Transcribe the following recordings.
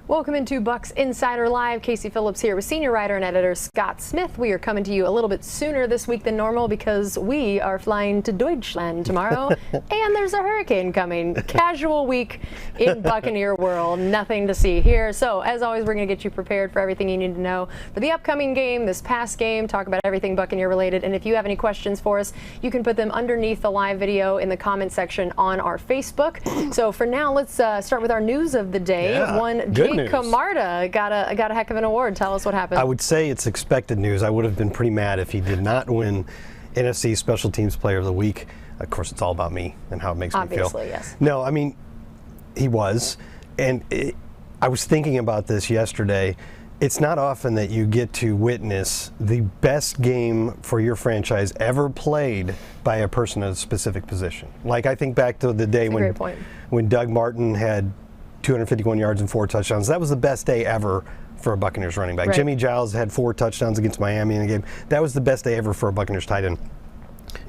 Welcome into Bucs Insider Live. Casey Phillips here with senior writer and editor Scott Smith. We are coming to you a little bit sooner this week than normal because we are flying to Deutschland tomorrow and there's a hurricane coming. Casual week in Buccaneer world. Nothing to see here. So as always, we're going to get you prepared for everything you need to know for the upcoming game, this past game, talk about everything Buccaneer related. And if you have any questions for us, you can put them underneath the live video in the comment section on our Facebook. So for now, let's start with our news of the day. Jake Camarda got a heck of an award. Tell us what happened. I would say it's expected news. I would have been pretty mad if he did not win NFC Special Teams Player of the Week. Of course, it's all about me and how it makes me feel. Obviously, yes. No, I mean, he was. And I was thinking about this yesterday. It's not often that you get to witness the best game for your franchise ever played by a person in a specific position. Like, I think back to the day when Doug Martin had 251 yards and 4 touchdowns. That was the best day ever for a Buccaneers running back. Right. Jimmy Giles had 4 touchdowns against Miami in a game. That was the best day ever for a Buccaneers tight end.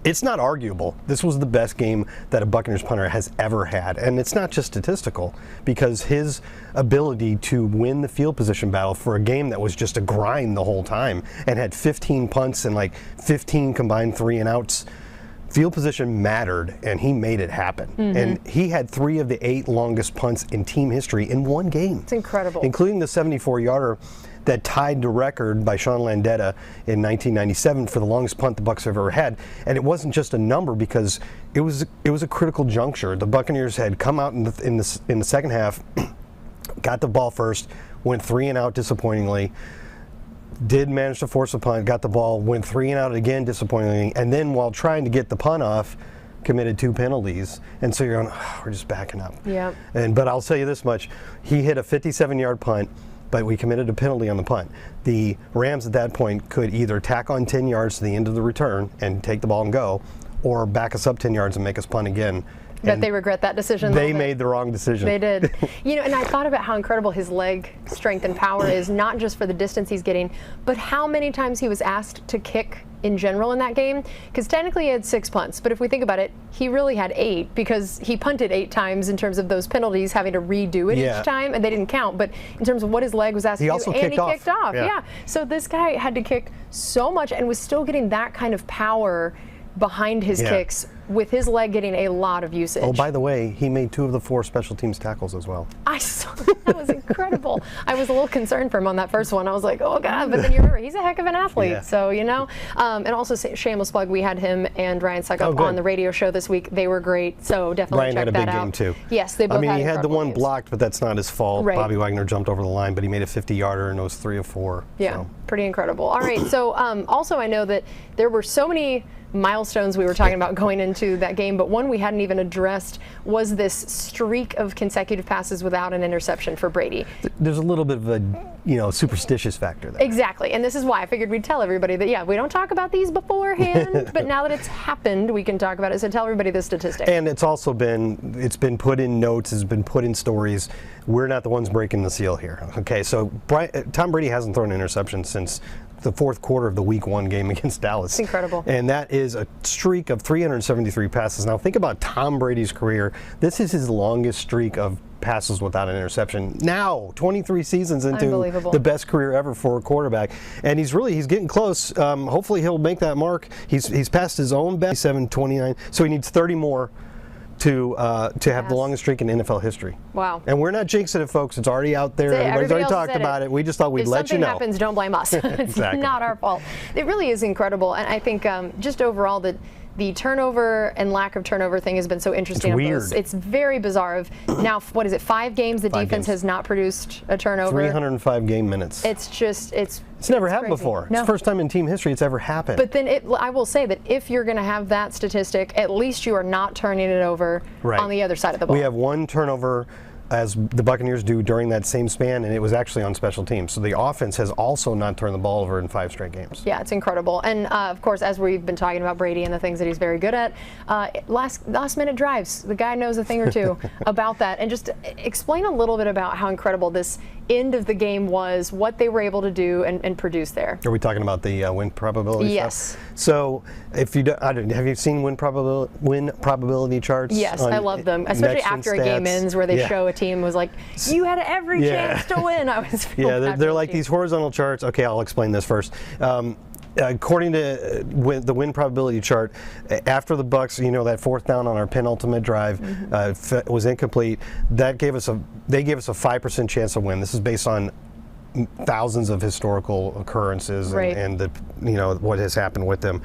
It's not arguable. This was the best game that a Buccaneers punter has ever had. And it's not just statistical, because his ability to win the field position battle for a game that was just a grind the whole time and had 15 punts and like 15 combined 3-and-outs. Field position mattered, and he made it happen. Mm-hmm. And he had 3 of the 8 longest punts in team history in one game. It's incredible. Including the 74-yarder that tied the record by Sean Landeta in 1997 for the longest punt the Bucs have ever had. And it wasn't just a number, because it was a critical juncture. The Buccaneers had come out in the second half, got the ball first, went 3-and-out disappointingly. Did manage to force a punt, got the ball, went 3-and-out again disappointingly, and then while trying to get the punt off, committed 2 penalties. And so you're going, oh, we're just backing up. Yeah. But I'll tell you this much: he hit a 57-yard punt, but we committed a penalty on the punt. The Rams at that point could either tack on 10 yards to the end of the return and take the ball and go, or back us up 10 yards and make us punt again. Bet they regret that decision. They made the wrong decision. They did. You know, and I thought about how incredible his leg strength and power is, not just for the distance he's getting, but how many times he was asked to kick in general in that game. Because technically he had 6 punts, but if we think about it, he really had 8, because he punted 8 times in terms of those penalties, having to redo it each time, and they didn't count. But in terms of what his leg was asked to do, and he kicked off. Yeah. So this guy had to kick so much and was still getting that kind of power behind his kicks, with his leg getting a lot of usage. Oh, by the way, he made 2 of the 4 special teams tackles as well. I saw that. Was incredible. I was a little concerned for him on that first one. I was like, oh God, but then you remember, he's a heck of an athlete. So, you know, and also shameless plug, we had him and Ryan Suckup on the radio show this week. They were great, so definitely check that out. Ryan had a big game too. Yes, they both had. I mean, he had the one games. blocked, but that's not his fault. Right. Bobby Wagner jumped over the line, but he made a 50-yarder, and it was 3 of 4. Yeah, so. Pretty incredible. All right, so also I know that there were so many milestones we were talking about going into that game, but one we hadn't even addressed was this streak of consecutive passes without an interception for Brady. There's a little bit of a, superstitious factor there. Exactly, and this is why I figured we'd tell everybody that, we don't talk about these beforehand, but now that it's happened, we can talk about it. So tell everybody the statistic. And it's also been put in notes, it's been put in stories. We're not the ones breaking the seal here. Okay, so Tom Brady hasn't thrown an interception since the 4th quarter of the Week 1 game against Dallas. It's incredible. And that is a streak of 373 passes. Now think about Tom Brady's career. This is his longest streak of passes without an interception. Now, 23 seasons into the best career ever for a quarterback. And he's getting close. Hopefully he'll make that mark. He's passed his own best, 729. So he needs 30 more to have the longest streak in NFL history. Wow. And we're not jinxing it, folks. It's already out there. Everybody's already talked about it. We just thought we'd let you know. If something happens, don't blame us. It's not our fault. It really is incredible. And I think just overall that the turnover and lack of turnover thing has been so interesting. It's weird. It's very bizarre. Now, what is it, 5 games the defense has not produced a turnover? 305 game minutes. It's just, it's never happened before. It's the first time in team history it's ever happened. But then I will say that if you're going to have that statistic, at least you are not turning it over on the other side of the ball. We have 1 turnover as the Buccaneers do during that same span, and it was actually on special teams. So the offense has also not turned the ball over in 5 straight games. Yeah, it's incredible. And of course, as we've been talking about Brady and the things that he's very good at, last minute drives. The guy knows a thing or two about that. And just explain a little bit about how incredible this end of the game was, what they were able to do and produce there. Are we talking about the win probability? Yes. Stuff? So if you have you seen win probability charts? Yes, I love them, especially after a game ends where they show a team was like, you had every chance to win. I was they're like these horizontal charts. Okay, I'll explain this first. According to the win probability chart, after the Bucs, that 4th down on our penultimate drive was incomplete. They gave us a 5% chance to win. This is based on thousands of historical occurrences and what has happened with them.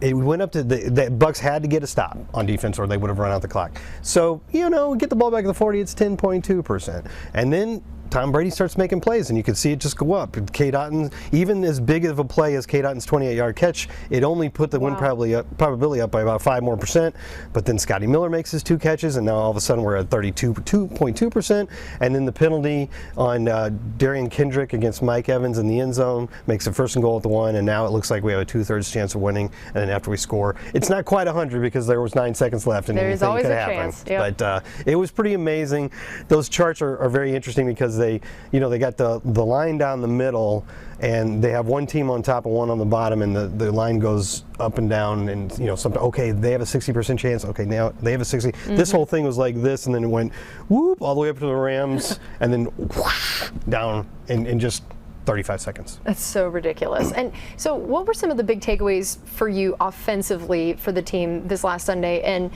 It went up to the Bucs had to get a stop on defense or they would have run out the clock. So get the ball back at the 40, it's 10.2%, and then Tom Brady starts making plays, and you can see it just go up. K-Dotton, even as big of a play as K-Dotton's 28-yard catch, it only put the win probability up by about 5%. But then Scotty Miller makes his 2 catches, and now all of a sudden we're at 32.2%. And then the penalty on Darian Kendrick against Mike Evans in the end zone makes it 1st and goal at the 1, and now it looks like we have a 2/3 chance of winning. And then after we score, it's not quite 100 because there was 9 seconds left, and there's always could a happen. chance. Yep. But it was pretty amazing. Those charts are very interesting because they got the line down the middle, and they have one team on top and one on the bottom, and the line goes up and down, and okay, they have a 60% chance. Okay, now they have a 60. This whole thing was like this, and then it went whoop all the way up to the Rams, and then whoosh, down in just 35 seconds. That's so ridiculous. And so what were some of the big takeaways for you offensively for the team this last Sunday, and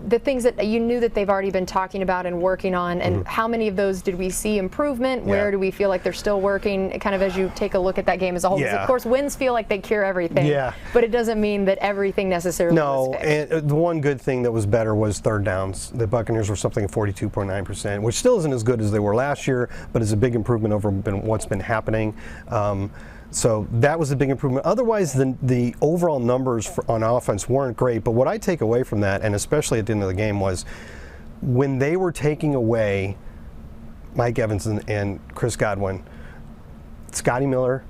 the things that you knew that they've already been talking about and working on, and how many of those did we see improvement? Where do we feel like they're still working, kind of as you take a look at that game as a whole? Because of course wins feel like they cure everything, but it doesn't mean that everything necessarily was fixed. And the one good thing that was better was 3rd downs. The Buccaneers were something at 42.9%, which still isn't as good as they were last year, but is a big improvement over what's been happening. So that was a big improvement. Otherwise, the overall numbers on offense weren't great. But what I take away from that, and especially at the end of the game, was when they were taking away Mike Evans and Chris Godwin, Scotty Miller,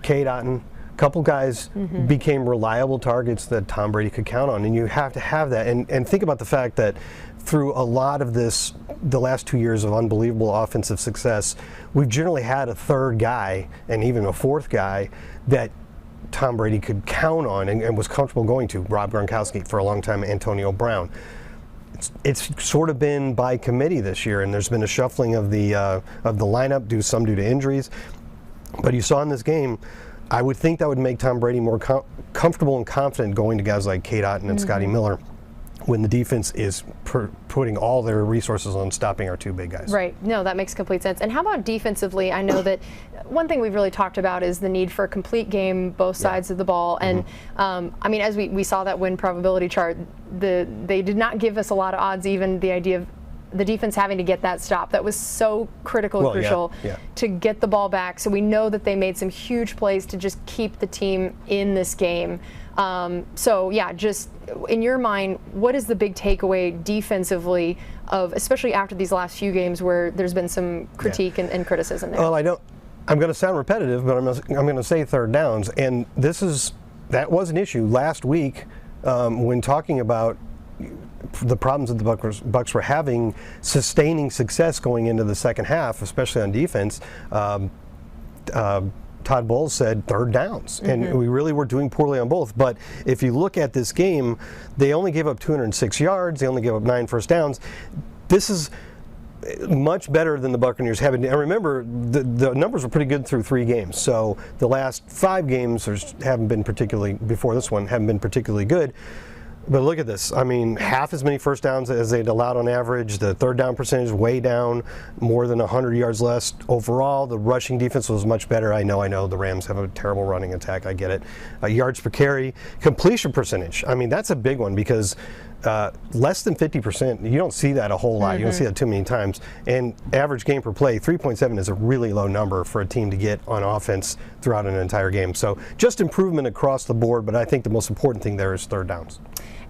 K-Dotton, a couple guys became reliable targets that Tom Brady could count on. And you have to have that. And think about the fact that through a lot of the last 2 years of unbelievable offensive success, we've generally had a 3rd guy and even a 4th guy that Tom Brady could count on and was comfortable going to. Rob Gronkowski for a long time, Antonio Brown. It's sort of been by committee this year, and there's been a shuffling of the lineup due to injuries. But you saw in this game, I would think that would make Tom Brady more comfortable and confident going to guys like K-Dotton and Scotty Miller, when the defense is putting all their resources on stopping our 2 big guys. Right. No, that makes complete sense. And how about defensively? I know that one thing we've really talked about is the need for a complete game, both sides of the ball. And I mean, as we saw that win probability chart, they did not give us a lot of odds, even the idea of the defense having to get that stop. That was so critical and crucial to get the ball back. So we know that they made some huge plays to just keep the team in this game. Just in your mind, what is the big takeaway defensively especially after these last few games where there's been some critique and criticism there? Well, I'm going to sound repetitive, but I'm going to say 3rd downs, and that was an issue last week when talking about the problems that the Bucs were having sustaining success going into the second half, especially on defense. Todd Bowles said 3rd downs, and we really were doing poorly on both. But if you look at this game, they only gave up 206 yards. They only gave up 9 first downs. This is much better than the Buccaneers have. And remember, the numbers were pretty good through 3 games. So the last 5 games haven't been particularly good. But look at this. I mean, half as many first downs as they'd allowed on average. The 3rd down percentage way down, more than 100 yards less overall. The rushing defense was much better. I know the Rams have a terrible running attack. I get it. Yards per carry, completion percentage. I mean, that's a big one because less than 50%, you don't see that a whole lot. You don't see that too many times. And average game per play, 3.7 is a really low number for a team to get on offense throughout an entire game. So just improvement across the board, but I think the most important thing there is 3rd downs.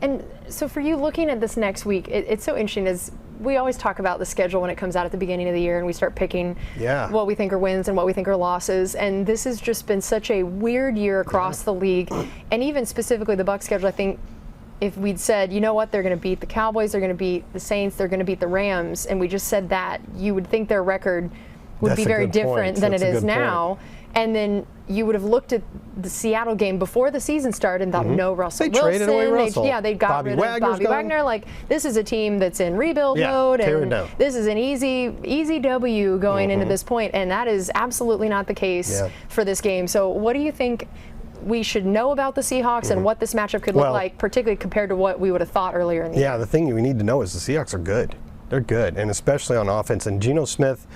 And so for you, looking at this next week, it's so interesting as we always talk about the schedule when it comes out at the beginning of the year, and we start picking what we think are wins and what we think are losses. And this has just been such a weird year across the league, and even specifically the Bucs schedule. I think if we'd said, you know what, they're going to beat the Cowboys, they're going to beat the Saints, they're going to beat the Rams, and we just said that, you would think their record would be very different than it is now. And then you would have looked at the Seattle game before the season started and thought, no Russell Wilson. Traded away Russell. They got rid of Bobby Wagner. Like, this is a team that's in rebuild mode, and this is an easy W going into this point, and that is absolutely not the case for this game. So what do you think we should know about the Seahawks and what this matchup could look like, particularly compared to what we would have thought earlier in the year? Yeah, the thing we need to know is the Seahawks are good. They're good, and especially on offense. And Geno Smith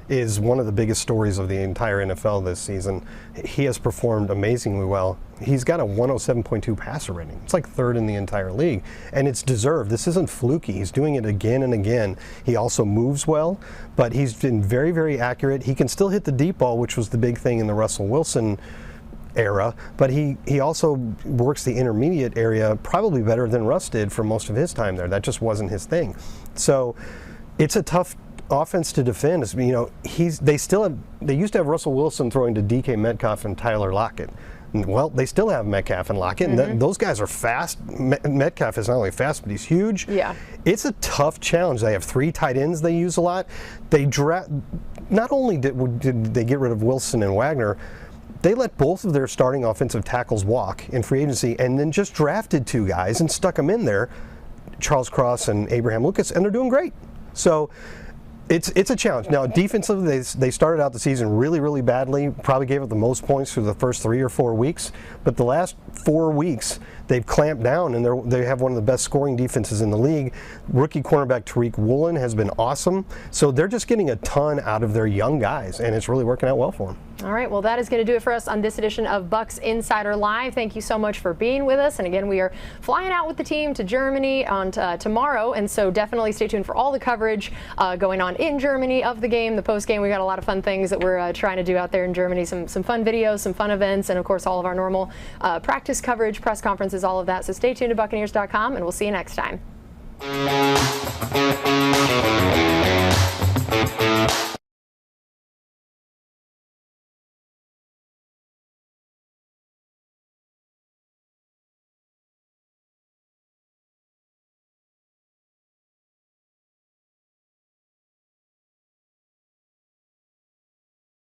is one of the biggest stories of the entire NFL this season. He has performed amazingly well. He's got a 107.2 passer rating. It's like third in the entire league, and it's deserved. This isn't fluky. He's doing it again and again. He also moves well, but he's been very, very accurate. He can still hit the deep ball, which was the big thing in the Russell Wilson era, but he also works the intermediate area probably better than Russ did for most of his time there. That just wasn't his thing. So it's a tough offense to defend. You know, they used to have Russell Wilson throwing to DK Metcalf and Tyler Lockett. Well, they still have Metcalf and Lockett, and those guys are fast. Metcalf is not only fast, but he's huge. Yeah. It's a tough challenge. They have 3 tight ends they use a lot. Not only did they get rid of Wilson and Wagner, they let both of their starting offensive tackles walk in free agency, and then just drafted 2 guys and stuck them in there, Charles Cross and Abraham Lucas, and they're doing great. So it's a challenge. Now, defensively, they started out the season really, really badly, probably gave up the most points through the first 3 or 4 weeks, but the last 4 weeks, they've clamped down, and they have one of the best scoring defenses in the league. Rookie cornerback Tariq Woolen has been awesome, so they're just getting a ton out of their young guys, and it's really working out well for them. All right, well, that is going to do it for us on this edition of Bucs Insider Live. Thank you so much for being with us. And again, we are flying out with the team to Germany on tomorrow, and so definitely stay tuned for all the coverage going on in Germany of the game, the post game. We got a lot of fun things that we're trying to do out there in Germany, some fun videos, some fun events, and of course all of our normal practice coverage, press conferences, all of that. So stay tuned to Buccaneers.com, and we'll see you next time.